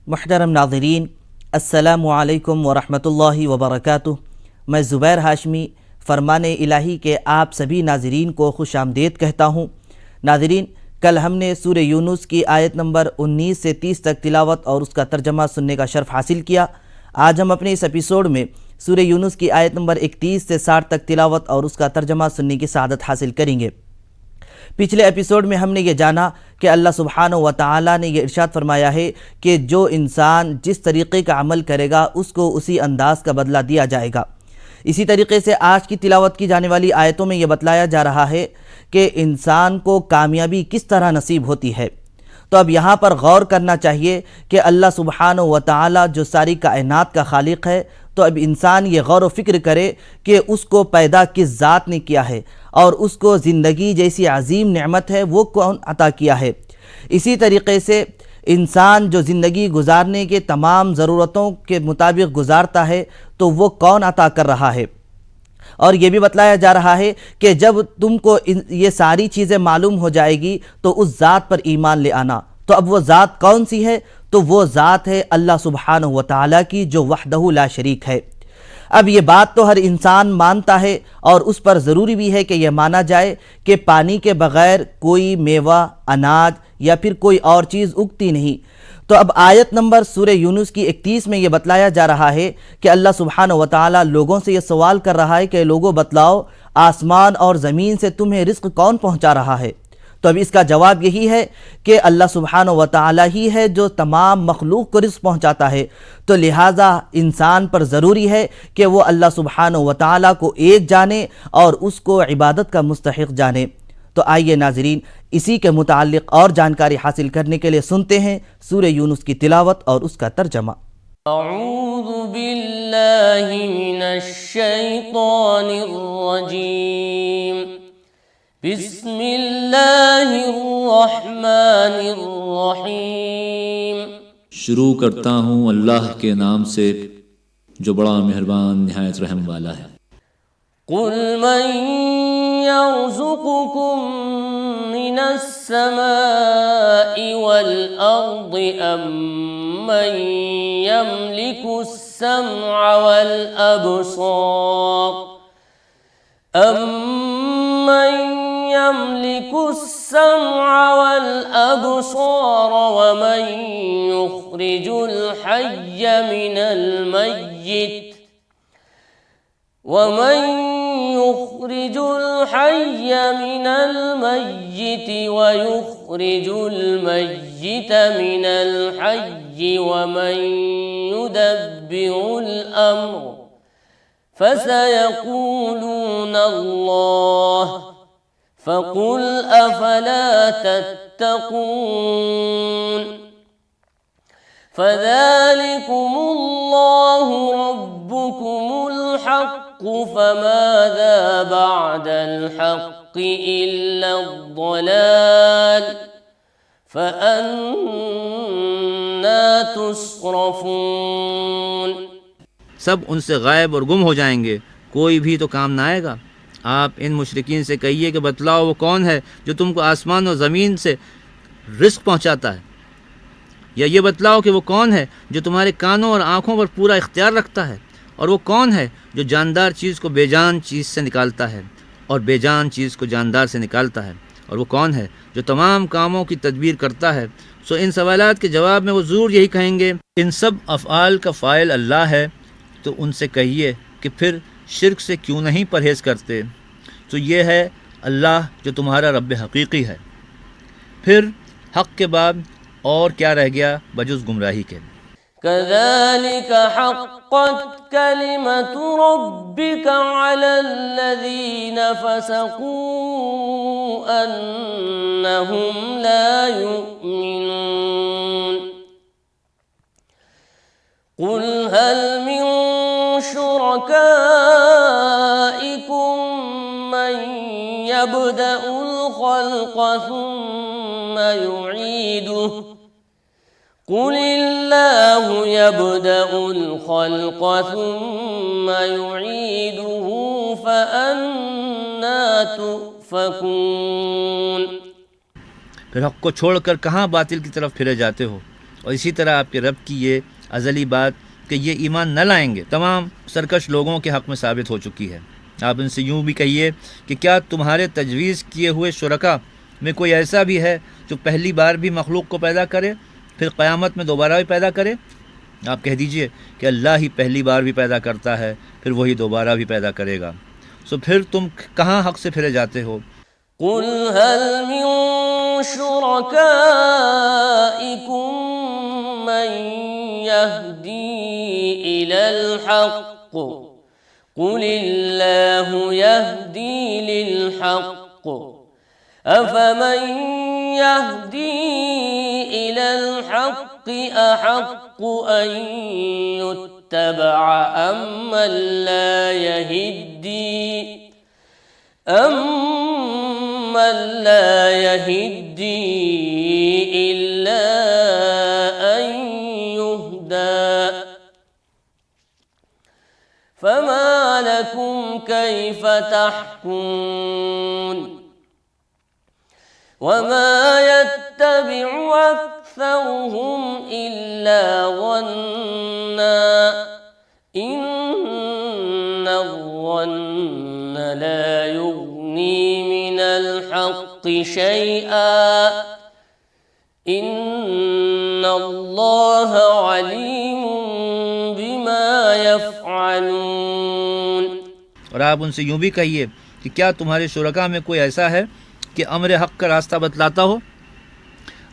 मुहतरम नाज़रीन, अस्सलामु अलैकुम वरहमतुल्लाहि वबरकातुह। मैं ज़ुबैर हाशमी फ़रमान इलाही के आप सभी नाज़रीन को खुश आमदीद कहता हूँ। नाज़रीन, कल हमने सूरह यूनुस की आयत नंबर 19 से 30 तक तिलावत और उसका तर्जमा सुनने का शर्फ़ हासिल किया। आज हम अपने इस एपिसोड में सूरह यूनुस की आयत नंबर 31 से 60 तक तिलावत और उसका तर्जमा सुनने की सआदत हासिल करेंगे। पिछले एपिसोड में हमने ये जाना कि अल्लाह सुब्हानहु व तआला ने ये इरशाद फरमाया है कि जो इंसान जिस तरीक़े का अमल करेगा उसको उसी अंदाज का बदला दिया जाएगा। इसी तरीके से आज की तिलावत की जाने वाली आयतों में ये बतलाया जा रहा है कि इंसान को कामयाबी किस तरह नसीब होती है। तो अब यहाँ पर गौर करना चाहिए कि अल्लाह सुब्हानहु व तआला जो सारी कायनात का खालिक है, तो अब इंसान ये गौर व फिक्र करे कि उसको पैदा किस ज़ात ने किया है और उसको ज़िंदगी जैसी अजीम नेमत है वो कौन अता किया है। इसी तरीके से इंसान जो ज़िंदगी गुजारने के तमाम ज़रूरतों के मुताबिक गुजारता है तो वो कौन अता कर रहा है। और ये भी बतलाया जा रहा है कि जब तुमको ये सारी चीज़ें मालूम हो जाएगी तो उस ज़ात पर ईमान ले आना। तो अब वो ज़ात कौन सी है? तो वो ज़ात है अल्लाह सुब्हानहु व तआला की, जो वहदहु ला शरीक है। अब ये बात तो हर इंसान मानता है और उस पर ज़रूरी भी है कि यह माना जाए कि पानी के बग़ैर कोई मेवा, अनाज या फिर कोई और चीज़ उगती नहीं। तो अब आयत नंबर सूरह यूनुस की 31 में ये बतलाया जा रहा है कि अल्लाह सुब्हानहु व तआला लोगों से ये सवाल कर रहा है कि लोगों बताओ, आसमान और ज़मीन से तुम्हें रिज़्क़ कौन पहुँचा रहा है? तो अब इसका जवाब यही है कि अल्लाह सुब्हानहु व तआला ही है जो तमाम मखलूक को रिज़्क़ पहुँचाता है। तो लिहाजा इंसान पर ज़रूरी है कि वो अल्लाह सुब्हानहु व तआला को एक जाने और उसको इबादत का मुस्तहिक़ जाने। तो आइए नाज़रीन, इसी के मुताल्लिक़ और जानकारी हासिल करने के लिए सुनते हैं सूरह यूनुस की तिलावत और उसका तर्जमा। अऊज़ु बिल्लाहि मिनश शैतानिर रजीम। बिस्मिल्लाहिर रहमानिर रहीम। शुरू करता हूँ अल्लाह के नाम से जो बड़ा मेहरबान निहायत रहम वाला है। कुल मन यर्ज़ुक़ुकुम मिनस समाई वल अर्दि अम्मन यमलिकुस समअ वल अबसार अम्मन यमलिकुस समअ वल अबसार वमन युख़रिजुल हय्य मिनल मय्यित ومن يخرج الحي من الميت ويخرج الميت من الحي ومن يدبر الأمر فسيقولون الله فقل أفلا تتقون فذلكم الله ربكم الحق فماذا بعد الحق إلا الضلال فأنى تصرفون। सब उनसे गायब और गुम हो जाएंगे, कोई भी तो काम ना आएगा। आप इन मुशरिकीन से कहिए कि बतलाओ वो कौन है जो तुमको आसमान और ज़मीन से रिज़्क़ पहुँचाता है, या ये बतलाओ कि वो कौन है जो तुम्हारे कानों और आँखों पर पूरा इख्तियार रखता है, और वो कौन है जो जानदार चीज़ को बेजान चीज़ से निकालता है और बेजान चीज़ को जानदार से निकालता है, और वो कौन है जो तमाम कामों की तदबीर करता है। सो इन सवालात के जवाब में वो ज़रूर यही कहेंगे इन सब अफ़आल का फ़ाइल अल्लाह है। तो उनसे कहिए कि फिर शिर्क से क्यों नहीं परहेज़ करते। तो ये है अल्लाह जो तुम्हारा रब हकीकी है। फिर हक़ के बाद और क्या रह गया बजुज़ गुमराही के। कज़ालिक हक़्क़त कलिमतु रब्बिक अलल्लज़ीन फ़सक़ू अन्नहुम ला युमिनून। क़ुल हल मिन शुरकाइकुम मन यब्दउल ख़ल्क़ सुम्मा युईदुहु कुलिल्लाहु यब्दउल ख़ल्क़ सुम्मा युईदुहु फ़अन्ना तुफ़कून। फिर हक़ को छोड़कर कहाँ बातिल की तरफ फिरे जाते हो। और इसी तरह आपके रब की ये अज़ली बात कि ये ईमान न लाएंगे तमाम सरकश लोगों के हक़ में साबित हो चुकी है। आप इनसे यूँ भी कहिए कि क्या तुम्हारे तजवीज़ किए हुए शुरका में कोई ऐसा भी है जो पहली बार भी मखलूक को पैदा करे फिर क़यामत में दोबारा भी पैदा करे? आप कह दीजिए कि अल्लाह ही पहली बार भी पैदा करता है फिर वही दोबारा भी पैदा करेगा। सो फिर तुम कहाँ हक़ से फिरे जाते हो? कुल हल मिन शुरकाइकुम मन यहदी इलल हक़ कुलिल्लाहु यहदी लिल हक़ अफमन यहदी इलल हक़ अहक़्क़ु अन युत्तबअ अम्मन ला यहिद्दी इल्ला अन युहदा फमा लकुम कैफ तहकुमून वमा यत्तबिउ अक्सरुहुम इल्ला ज़न्ना इन्नज़्ज़न्न ला युग़नी मिनल हक़्क़ि शैआ इन्नल्लाह अलीमुम बिमा यफ़अलून। और आप उनसे यूँ भी कहिए कि क्या तुम्हारे शुरका में कोई ऐसा है कि अम्र हक़ का रास्ता बतलाता हो?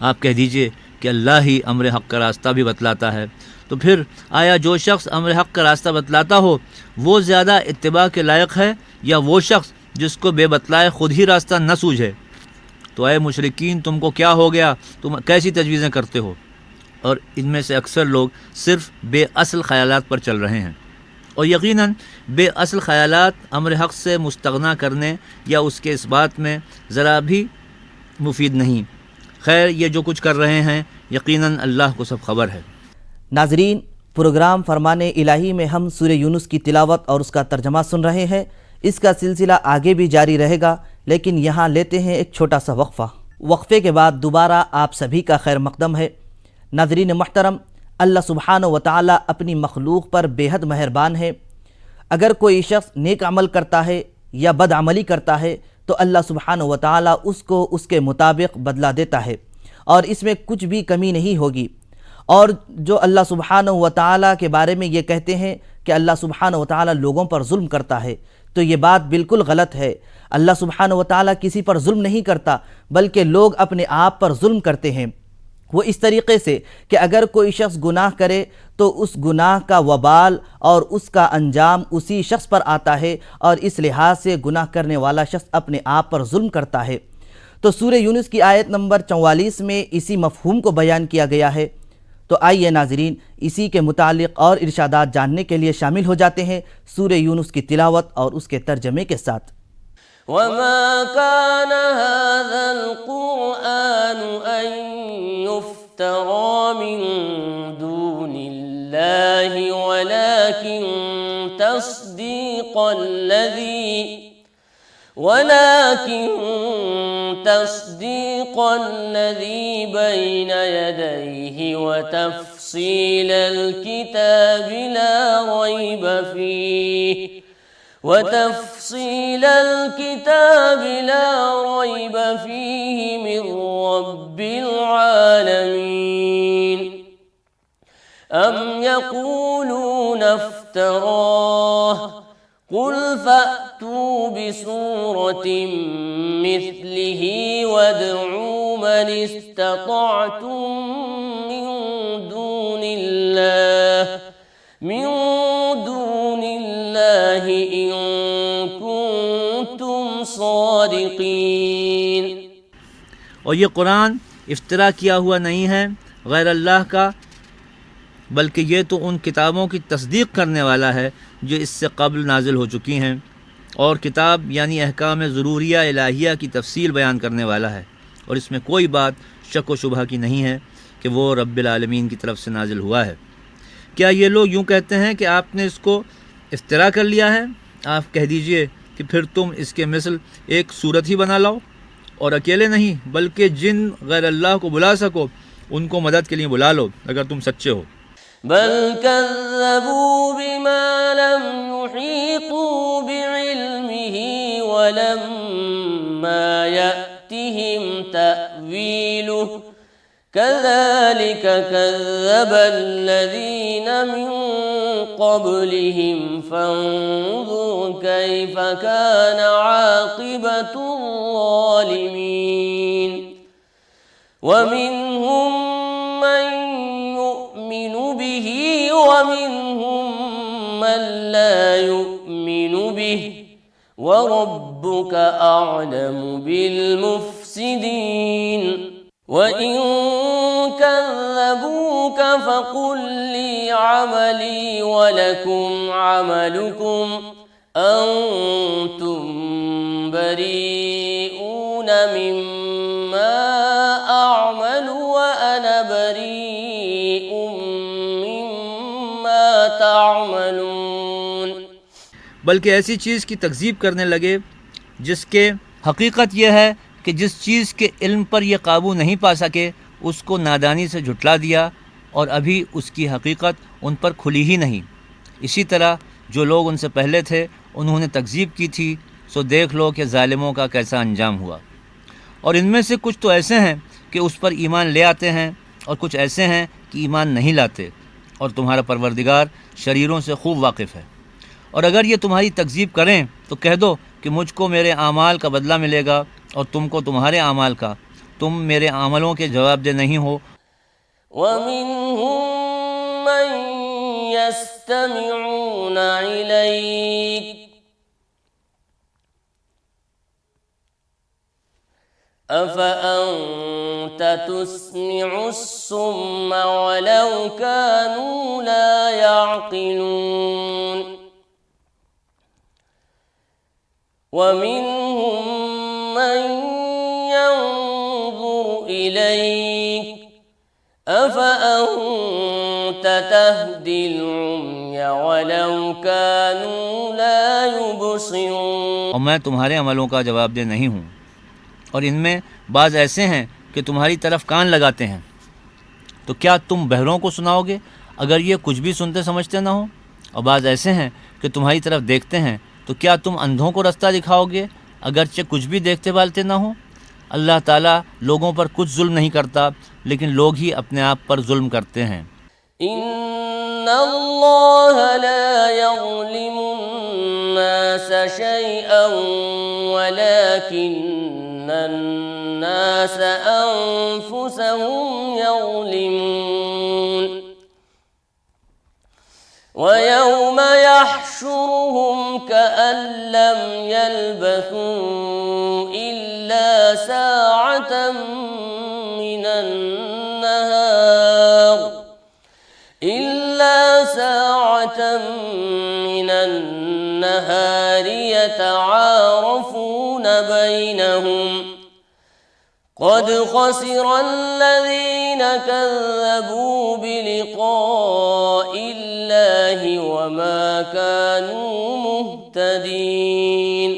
आप कह दीजिए कि अल्लाह ही अम्र हक़ का रास्ता भी बतलाता है। तो फिर आया जो शख्स अम्र हक़ का रास्ता बतलाता हो वो ज़्यादा इत्तिबा के लायक है या वो शख्स जिसको बेबतलाए ख़ुद ही रास्ता न सूझे? तो ऐ मुशरिकीन, तुमको क्या हो गया? तुम कैसी तजवीज़ें करते हो? और इनमें से अक्सर लोग सिर्फ़ बेअसल ख़यालात पर चल रहे हैं और यकीनन बेअसल ख़यालात अम्र हक़ से मुस्तग़ना करने या उसके इस बात में ज़रा भी मुफीद नहीं। खैर, ये जो कुछ कर रहे हैं यकीनन अल्लाह को सब खबर है। नाज़रीन, प्रोग्राम फरमाने इलाही में हम सूरह यूनुस की तिलावत और उसका तर्जमा सुन रहे हैं। इसका सिलसिला आगे भी जारी रहेगा, लेकिन यहाँ लेते हैं एक छोटा सा वक्फ़ा। वक्फ़े के बाद दोबारा आप सभी का खैर मक़दम है। नाज़रीन मोहतरम, अल्लाह सुब्हानहू व तआला अपनी मखलूक पर बेहद मेहरबान है। अगर कोई शख्स नेक अमल करता है या बदअमली करता है तो अल्लाह सुब्हानहू व तआला उसको उसके मुताबिक बदला देता है और इसमें कुछ भी कमी नहीं होगी। और जो अल्लाह सुब्हानहू व तआला के बारे में ये कहते हैं कि अल्लाह सुब्हानहू व तआला लोगों पर जुल्म करता है, तो ये बात बिल्कुल गलत है। अल्लाह सुब्हानहू व तआला किसी पर जुल्म नहीं करता, बल्कि लोग अपने आप पर जुल्म करते हैं। वो इस तरीक़े से कि अगर कोई शख्स गुनाह करे तो उस गुनाह का वबाल और उसका अंजाम उसी शख्स पर आता है और इस लिहाज से गुनाह करने वाला शख्स अपने आप पर जुल्म करता है। तो सूरह यूनुस की आयत नंबर 44 में इसी मफ़हूम को बयान किया गया है। तो आइए नाज़रीन, इसी के मुतालिक और इरशादात जानने के लिए शामिल हो जाते हैं सूरह यूनुस की तिलावत और उसके तर्जमे के साथ। वमा कान हाज़ल क़ुरआन अन युफ्तरा मिन दूनिल्लाहि वलाकिन तस्दीक़ल्लज़ी बैन यदैहि व तफ़सीलल किताबि ला रैब फ़ीहि मिन रब्बिल आलमीन। अम यक़ूलून इफ़्तराह कुल फ़अतू बिसूरतिम मिस्लिही वदऊ मन इस्तताअतुम मिन दूनिल्लाहि इन कुंतुम सादिक़ीन। और ये कुरान इफ्तरा किया हुआ नहीं है गैर अल्लाह का, बल्कि ये तो उन किताबों की तस्दीक करने वाला है जो इससे कब्ल नाजिल हो चुकी हैं और किताब यानी अहकाम ज़रूरिया इलाहिया की तफसील बयान करने वाला है। और इसमें कोई बात शक व शुबहा की नहीं है कि वो रब्बिल आलमीन की तरफ से नाजिल हुआ है। क्या ये लोग यूँ कहते हैं कि आपने इसको इफ्तरा कर लिया है? आप कह दीजिए कि फिर तुम इसके मिसल एक सूरत ही बना लाओ और अकेले नहीं बल्कि जिन गैर अल्लाह को बुला सको उनको मदद के लिए बुला लो अगर तुम सच्चे हो। बल कज़्ज़बू बिमा लम युहीतू बिइल्मिही वलम्मा यअतिहिम तअवीलुहु कज़ालिक कज़्ज़बल्लज़ीन मिन क़ब्लिहिम फ़न्ज़ुर कैफ़ कान आक़िबतुज़्ज़ालिमीन वमिनहुम मन युमिनु बिही वमिनहुम मन ला युमिनु बिही वरब्बुक अअलमु बिलमुफ़्सिदीन वइन कज़्ज़बूक फ़क़ुल ली अमली वलकुम अमलुकुम अंतुम बरीऊन मिम्मा अअमलु व अना बरीउम मिम्मा तअमलून। बल्कि ऐसी चीज़ की तकज़ीब करने लगे जिसके हकीकत यह है कि जिस चीज़ के इल्म पर यह काबू नहीं पा सके उसको नादानी से झुटला दिया और अभी उसकी हकीकत उन पर खुली ही नहीं। इसी तरह जो लोग उनसे पहले थे उन्होंने तकज़ीब की थी, सो देख लो कि ज़ालिमों का कैसा अंजाम हुआ। और इनमें से कुछ तो ऐसे हैं कि उस पर ईमान ले आते हैं और कुछ ऐसे हैं कि ईमान नहीं लाते, और तुम्हारा परवरदिगार शरीरों से खूब वाकिफ़ है। और अगर ये तुम्हारी तकज़ीब करें तो कह दो कि मुझको मेरे आमाल का बदला मिलेगा और तुमको तुम्हारे आमाल का, तुम मेरे आमलों के जवाबदेह नहीं हो। वमिनहुम मन यस्तमिऊन इलैक अफ़अन्त तुस्मिउस्सुम्म वलौ कानू ला यअक़िलून वमिनहुम मन यंज़ुरु इलैक अफ़अन्त तहदिल उम्य वलौ कानू ला युबसिरून। और मैं तुम्हारे अमलों का जवाबदेह नहीं हूँ। और इनमें बाज़ ऐसे हैं कि तुम्हारी तरफ कान लगाते हैं, तो क्या तुम बहरों को सुनाओगे अगर ये कुछ भी सुनते समझते ना हो? और बाज़ ऐसे हैं कि तुम्हारी तरफ देखते हैं, तो क्या तुम अंधों को रास्ता दिखाओगे अगरचे कुछ भी देखते भालते ना हो? अल्लाह ताला लोगों पर कुछ जुल्म नहीं करता, लेकिन लोग ही अपने आप पर जुल्म करते हैं। इन्नल्लाह ला यज़्लिमुन्नास शैअन वलाकिन्नन्नास अन्फुसहुम यज़्लिमून वयौम यहशुरुहुम कअन लम यल्बथू इल्ला साअतन मिनन नहार यतआरफून बैनहुम क़द ख़सिरल्लज़ीन कज़्ज़बू बिलिक़ाइल्लाहि वमा कानू मुहतदीन।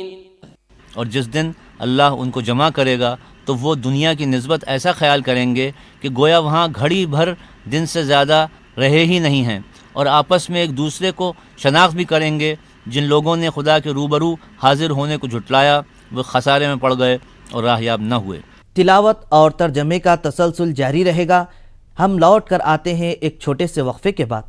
और जिस दिन अल्लाह उनको जमा करेगा तो वो दुनिया की निस्बत ऐसा ख्याल करेंगे कि गोया वहाँ घड़ी भर दिन से ज़्यादा रहे ही नहीं हैं, और आपस में एक दूसरे को शनाख्त भी करेंगे। जिन लोगों ने खुदा के रूबरू हाजिर होने को झुटलाया वो खसारे में पड़ गए और राहयाब न हुए। तिलावत और तर्जमे का तसलसल जारी रहेगा। हम लौट कर आते हैं एक छोटे से वक्फे के बाद।